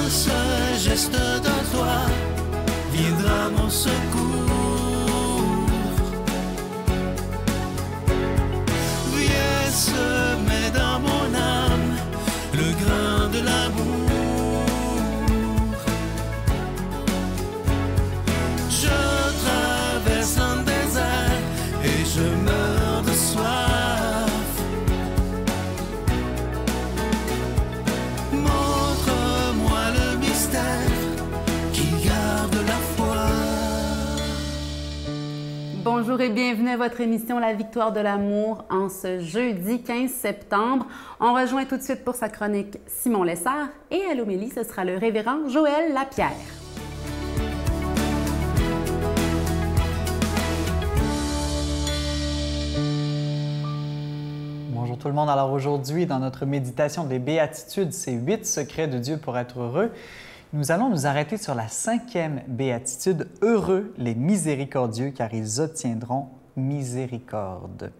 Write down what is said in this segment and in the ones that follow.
ce geste d'un toit viendra mon secours. Viens semer dans mon âme le grain de l'amour. Je traverse un désert et je meurs de soif. Montre-moi le mystère qui garde la foi. Bonjour et bienvenue à votre émission La Victoire de l'amour en ce jeudi 15 septembre. On rejoint tout de suite pour sa chronique Simon Lessard et à l'homélie, ce sera le révérend Joël Lapierre. Bonjour tout le monde. Alors aujourd'hui, dans notre méditation des béatitudes, ces 8 secrets de Dieu pour être heureux, nous allons nous arrêter sur la 5e béatitude. Heureux les miséricordieux, car ils obtiendront miséricorde.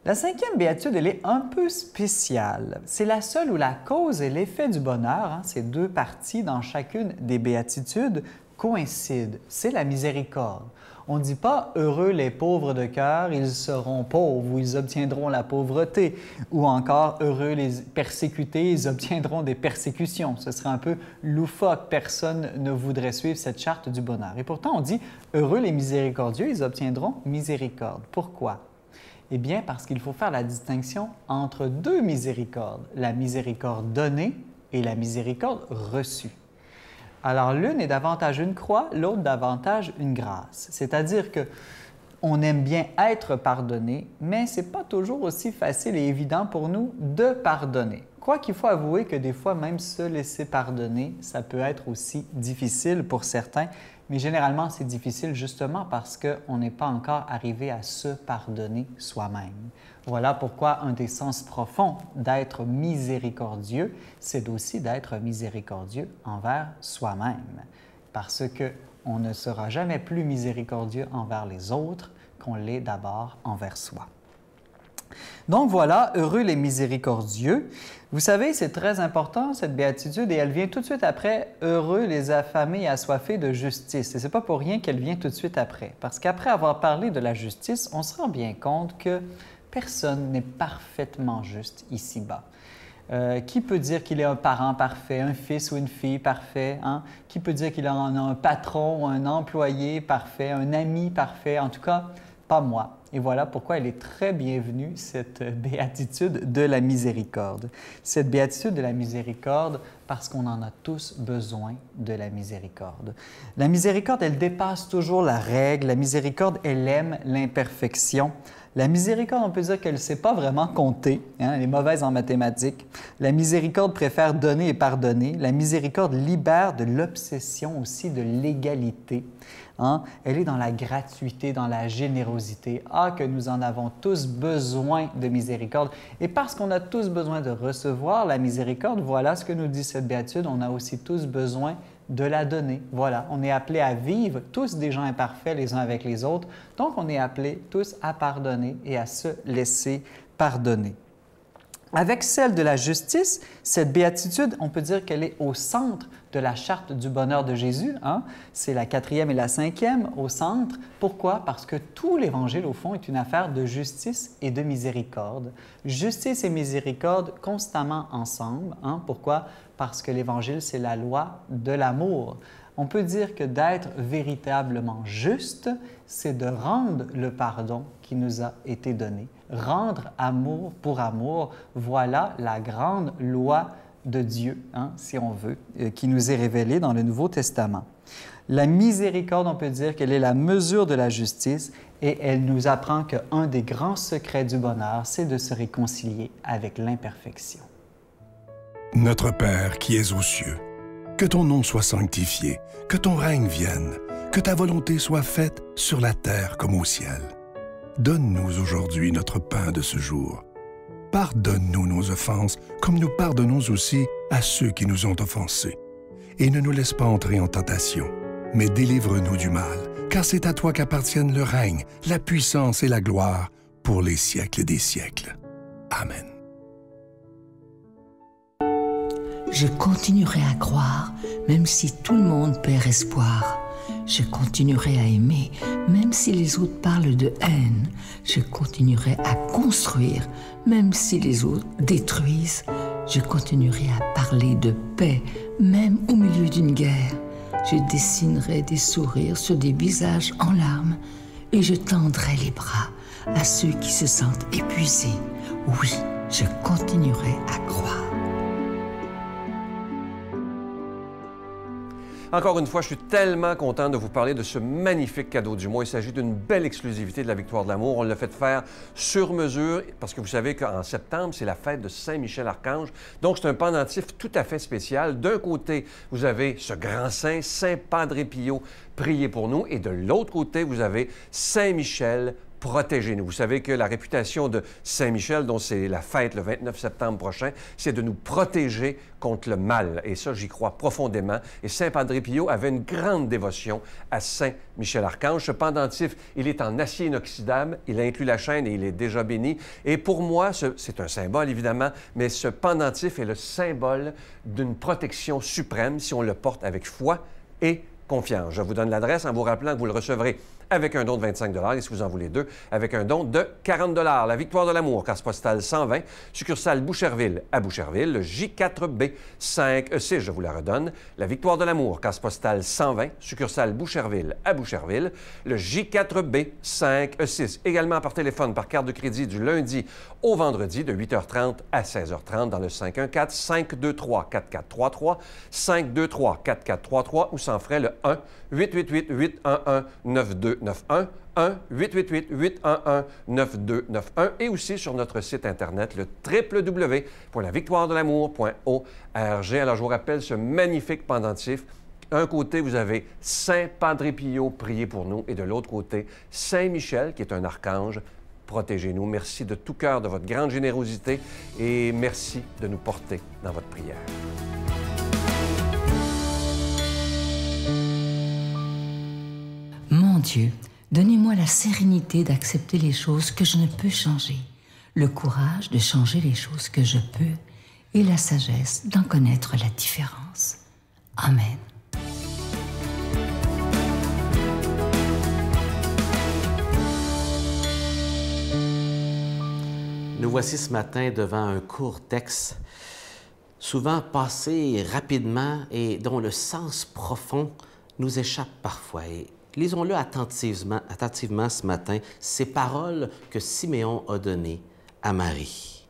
La 5e béatitude, elle est un peu spéciale. C'est la seule où la cause et l'effet du bonheur, ces deux parties dans chacune des béatitudes, coïncident. C'est la miséricorde. On ne dit pas « heureux les pauvres de cœur, ils seront pauvres » ou « ils obtiendront la pauvreté » ou encore « heureux les persécutés, ils obtiendront des persécutions ». Ce serait un peu loufoque, personne ne voudrait suivre cette charte du bonheur. Et pourtant, on dit « heureux les miséricordieux, ils obtiendront miséricorde ». Pourquoi? Eh bien, parce qu'il faut faire la distinction entre deux miséricordes, la miséricorde donnée et la miséricorde reçue. Alors, l'une est davantage une croix, l'autre davantage une grâce. C'est-à-dire qu'on aime bien être pardonné, mais ce n'est pas toujours aussi facile et évident pour nous de pardonner. Quoiqu'il faut avouer que des fois, même se laisser pardonner, ça peut être aussi difficile pour certains, mais généralement, c'est difficile justement parce qu'on n'est pas encore arrivé à se pardonner soi-même. Voilà pourquoi un des sens profonds d'être miséricordieux, c'est aussi d'être miséricordieux envers soi-même. Parce qu'on ne sera jamais plus miséricordieux envers les autres qu'on l'est d'abord envers soi. Donc voilà, heureux les miséricordieux. Vous savez, c'est très important cette béatitude et elle vient tout de suite après « heureux les affamés et assoiffés de justice ». Et ce n'est pas pour rien qu'elle vient tout de suite après. Parce qu'après avoir parlé de la justice, on se rend bien compte que personne n'est parfaitement juste ici-bas. Qui peut dire qu'il est un parent parfait, un fils ou une fille parfait? Hein? Qui peut dire qu'il a un patron, un employé parfait, un ami parfait? En tout cas, pas moi. Et voilà pourquoi elle est très bienvenue, cette béatitude de la miséricorde. Cette béatitude de la miséricorde, parce qu'on en a tous besoin de la miséricorde. La miséricorde, elle dépasse toujours la règle. La miséricorde, elle aime l'imperfection. La miséricorde, on peut dire qu'elle ne sait pas vraiment compter, hein, elle est mauvaise en mathématiques. La miséricorde préfère donner et pardonner. La miséricorde libère de l'obsession aussi de l'égalité. Hein? Elle est dans la gratuité, dans la générosité. Ah, que nous en avons tous besoin de miséricorde. Et parce qu'on a tous besoin de recevoir la miséricorde, voilà ce que nous dit cette béatitude, on a aussi tous besoin de la donner. Voilà, on est appelés à vivre tous des gens imparfaits les uns avec les autres, donc on est appelés tous à pardonner et à se laisser pardonner. Avec celle de la justice, cette béatitude, on peut dire qu'elle est au centre de la charte du bonheur de Jésus. Hein? C'est la 4e et la 5e au centre. Pourquoi? Parce que tout l'Évangile, au fond, est une affaire de justice et de miséricorde. Justice et miséricorde constamment ensemble. Hein? Pourquoi? Parce que l'Évangile, c'est la loi de l'amour. On peut dire que d'être véritablement juste, c'est de rendre le pardon qui nous a été donné. Rendre amour pour amour, voilà la grande loi de Dieu, hein, si on veut, qui nous est révélée dans le Nouveau Testament. La miséricorde, on peut dire qu'elle est la mesure de la justice et elle nous apprend qu'un des grands secrets du bonheur, c'est de se réconcilier avec l'imperfection. Notre Père qui es aux cieux, que ton nom soit sanctifié, que ton règne vienne, que ta volonté soit faite sur la terre comme au ciel. Donne-nous aujourd'hui notre pain de ce jour. Pardonne-nous nos offenses, comme nous pardonnons aussi à ceux qui nous ont offensés. Et ne nous laisse pas entrer en tentation, mais délivre-nous du mal, car c'est à toi qu'appartiennent le règne, la puissance et la gloire pour les siècles des siècles. Amen. Je continuerai à croire, même si tout le monde perd espoir. Je continuerai à aimer, même si les autres parlent de haine. Je continuerai à construire, même si les autres détruisent. Je continuerai à parler de paix, même au milieu d'une guerre. Je dessinerai des sourires sur des visages en larmes et je tendrai les bras à ceux qui se sentent épuisés. Oui, je continuerai à croire. Encore une fois, je suis tellement content de vous parler de ce magnifique cadeau du mois. Il s'agit d'une belle exclusivité de la Victoire de l'amour. On l'a fait faire sur mesure parce que vous savez qu'en septembre, c'est la fête de Saint-Michel-Archange. Donc, c'est un pendentif tout à fait spécial. D'un côté, vous avez ce grand saint, Saint Padre Pio, priez pour nous. Et de l'autre côté, vous avez Saint-Michel, protégez-nous. Vous savez que la réputation de Saint-Michel, dont c'est la fête le 29 septembre prochain, c'est de nous protéger contre le mal. Et ça, j'y crois profondément. Et Saint Padre Pio avait une grande dévotion à Saint-Michel-Archange. Ce pendentif, il est en acier inoxydable, il inclut la chaîne et il est déjà béni. Et pour moi, c'est un symbole, évidemment, mais ce pendentif est le symbole d'une protection suprême si on le porte avec foi et confiance. Je vous donne l'adresse en vous rappelant que vous le recevrez avec un don de 25 et si vous en voulez deux, avec un don de 40 La Victoire de l'amour, case postale 120, succursale Boucherville à Boucherville, le J4B 5E6, je vous la redonne. La Victoire de l'amour, case postale 120, succursale Boucherville à Boucherville, le J4B 5E6. Également par téléphone, par carte de crédit du lundi au vendredi de 8h30 à 16h30 dans le 514-523-4433, 523-4433 ou sans frais le 1-888-811-9291, 1-888-811-9291 et aussi sur notre site Internet, le www.lavictoiredelamour.org. Alors, je vous rappelle ce magnifique pendentif. D'un côté, vous avez Saint Padre Pio, priez pour nous, et de l'autre côté, Saint Michel, qui est un archange, protégez-nous. Merci de tout cœur de votre grande générosité et merci de nous porter dans votre prière. Mon Dieu, donnez-moi la sérénité d'accepter les choses que je ne peux changer, le courage de changer les choses que je peux et la sagesse d'en connaître la différence. Amen. Nous voici ce matin devant un court texte, souvent passé rapidement et dont le sens profond nous échappe parfois. Et lisons-le attentivement ce matin, ces paroles que Siméon a données à Marie.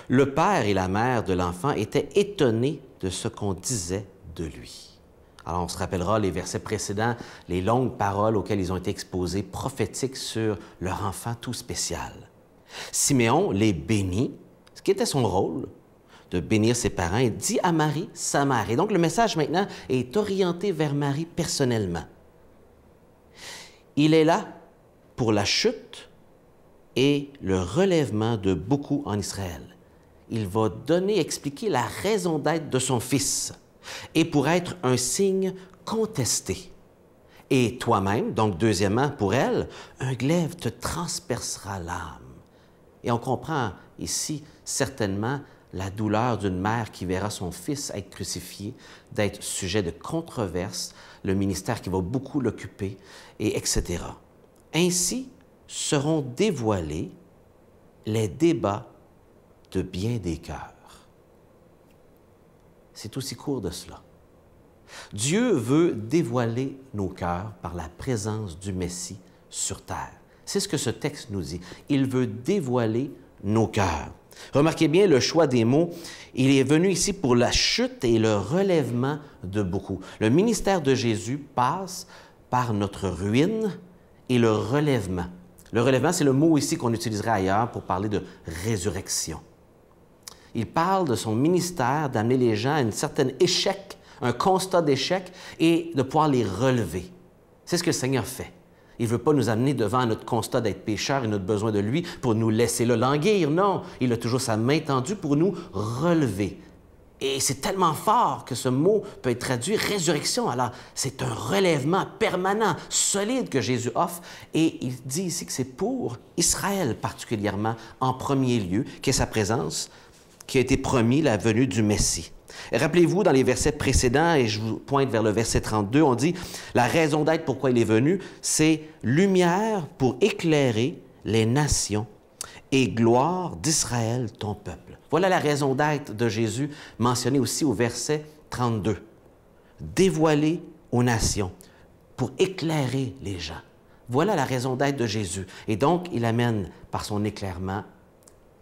Le père et la mère de l'enfant étaient étonnés de ce qu'on disait de lui. Alors, on se rappellera les versets précédents, les longues paroles auxquelles ils ont été exposés, prophétiques sur leur enfant tout spécial. Siméon les bénit, ce qui était son rôle, de bénir ses parents, et dit à Marie, sa mère. Et donc, le message maintenant est orienté vers Marie personnellement. Il est là pour la chute et le relèvement de beaucoup en Israël. Il va expliquer la raison d'être de son fils et pour être un signe contesté. Et toi-même, donc deuxièmement pour elle, un glaive te transpercera l'âme. Et on comprend ici certainement la douleur d'une mère qui verra son fils être crucifié, d'être sujet de controverses, le ministère qui va beaucoup l'occuper, et etc. Ainsi seront dévoilés les débats de bien des cœurs. C'est aussi court de cela. Dieu veut dévoiler nos cœurs par la présence du Messie sur terre. C'est ce que ce texte nous dit. Il veut dévoiler nos cœurs. Remarquez bien le choix des mots. Il est venu ici pour la chute et le relèvement de beaucoup. Le ministère de Jésus passe par notre ruine et le relèvement. Le relèvement, c'est le mot ici qu'on utiliserait ailleurs pour parler de résurrection. Il parle de son ministère, d'amener les gens à un certain échec, un constat d'échec et de pouvoir les relever. C'est ce que le Seigneur fait. Il ne veut pas nous amener devant notre constat d'être pécheur et notre besoin de lui pour nous laisser le languir. Non, il a toujours sa main tendue pour nous relever. Et c'est tellement fort que ce mot peut être traduit résurrection. Alors, c'est un relèvement permanent, solide que Jésus offre. Et il dit ici que c'est pour Israël particulièrement, en premier lieu, qu'est sa présence, qui a été promis, la venue du Messie. Rappelez-vous, dans les versets précédents, et je vous pointe vers le verset 32, on dit « La raison d'être pourquoi il est venu, c'est lumière pour éclairer les nations et gloire d'Israël, ton peuple. » Voilà la raison d'être de Jésus, mentionnée aussi au verset 32. Dévoiler aux nations pour éclairer les gens. Voilà la raison d'être de Jésus. Et donc, il amène par son éclairement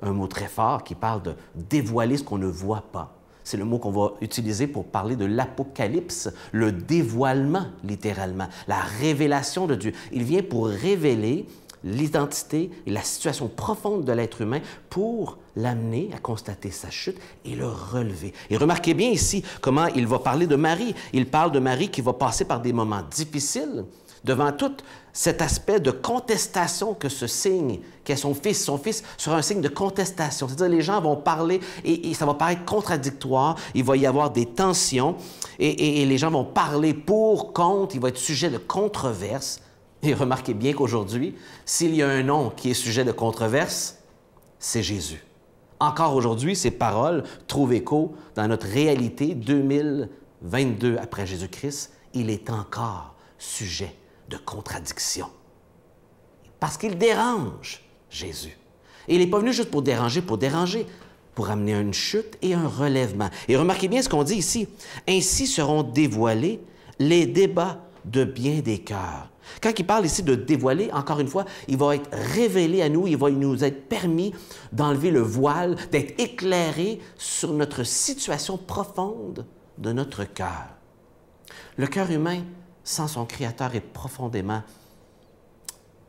un mot très fort qui parle de dévoiler ce qu'on ne voit pas. C'est le mot qu'on va utiliser pour parler de l'Apocalypse, le dévoilement, littéralement, la révélation de Dieu. Il vient pour révéler l'identité et la situation profonde de l'être humain pour l'amener à constater sa chute et le relever. Et remarquez bien ici comment il va parler de Marie. Il parle de Marie qui va passer par des moments difficiles devant tout cet aspect de contestation que ce signe, qu'est son fils sera un signe de contestation. C'est-à-dire les gens vont parler et ça va paraître contradictoire, il va y avoir des tensions et les gens vont parler pour, contre, il va être sujet de controverse. Et remarquez bien qu'aujourd'hui, s'il y a un nom qui est sujet de controverse, c'est Jésus. Encore aujourd'hui, ces paroles trouvent écho dans notre réalité 2022 après Jésus-Christ. Il est encore sujet de contradiction. Parce qu'il dérange Jésus. Et il n'est pas venu juste pour déranger, pour amener une chute et un relèvement. Et remarquez bien ce qu'on dit ici. Ainsi seront dévoilés les débats de bien des cœurs. Quand il parle ici de dévoiler, encore une fois, il va être révélé à nous, il va nous être permis d'enlever le voile, d'être éclairé sur notre situation profonde de notre cœur. Le cœur humain, sans son Créateur, est profondément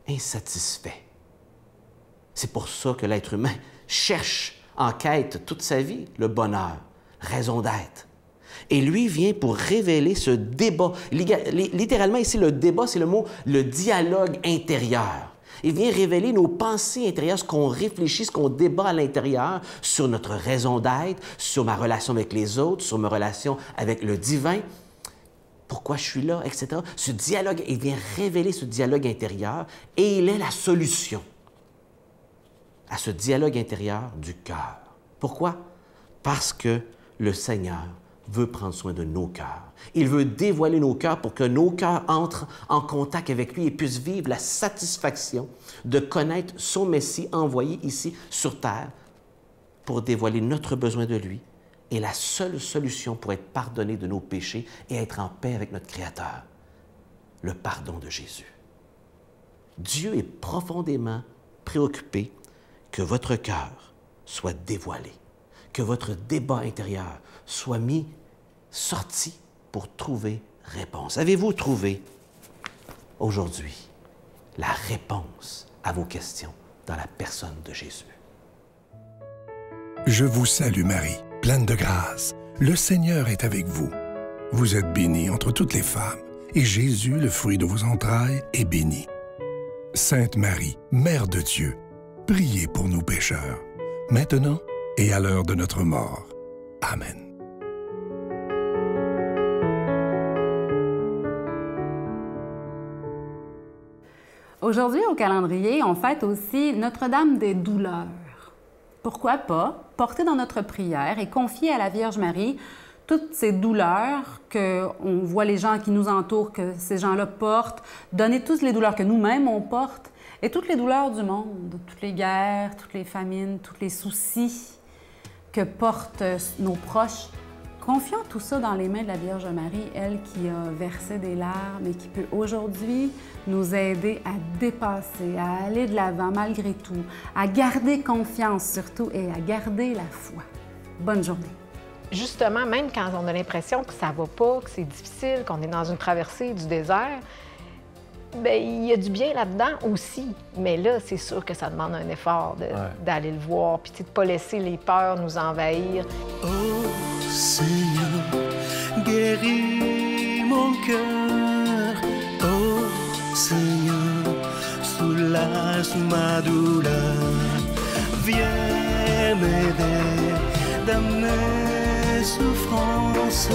insatisfait. C'est pour ça que l'être humain cherche en quête toute sa vie le bonheur, raison d'être. Et lui vient pour révéler ce débat. Littéralement, ici, le débat, c'est le mot, le dialogue intérieur. Il vient révéler nos pensées intérieures, ce qu'on réfléchit, ce qu'on débat à l'intérieur sur notre raison d'être, sur ma relation avec les autres, sur ma relation avec le divin, pourquoi je suis là, etc. Ce dialogue, il vient révéler ce dialogue intérieur et il est la solution à ce dialogue intérieur du cœur. Pourquoi? Parce que le Seigneur veut prendre soin de nos cœurs. Il veut dévoiler nos cœurs pour que nos cœurs entrent en contact avec lui et puissent vivre la satisfaction de connaître son Messie envoyé ici sur terre pour dévoiler notre besoin de lui et la seule solution pour être pardonné de nos péchés et être en paix avec notre Créateur, le pardon de Jésus. Dieu est profondément préoccupé que votre cœur soit dévoilé, que votre débat intérieur soit sorti pour trouver réponse. Avez-vous trouvé aujourd'hui la réponse à vos questions dans la personne de Jésus? Je vous salue Marie, pleine de grâce. Le Seigneur est avec vous. Vous êtes bénie entre toutes les femmes, et Jésus, le fruit de vos entrailles, est béni. Sainte Marie, Mère de Dieu, priez pour nous pécheurs, maintenant et à l'heure de notre mort. Amen. Aujourd'hui, au calendrier, on fête aussi Notre-Dame des douleurs. Pourquoi pas porter dans notre prière et confier à la Vierge Marie toutes ces douleurs qu'on voit les gens qui nous entourent, que ces gens-là portent, donner toutes les douleurs que nous-mêmes on porte et toutes les douleurs du monde, toutes les guerres, toutes les famines, tous les soucis que portent nos proches. Confions tout ça dans les mains de la Vierge Marie, elle qui a versé des larmes et qui peut aujourd'hui nous aider à dépasser, à aller de l'avant malgré tout, à garder confiance surtout et à garder la foi. Bonne journée. Justement, même quand on a l'impression que ça va pas, que c'est difficile, qu'on est dans une traversée du désert, bien, il y a du bien là-dedans aussi. Mais là, c'est sûr que ça demande un effort d'aller le voir, puis de ne pas laisser les peurs nous envahir. Oh Seigneur, guéris mon cœur. Oh Seigneur, soulage ma douleur. Viens m'aider dans mes souffrances.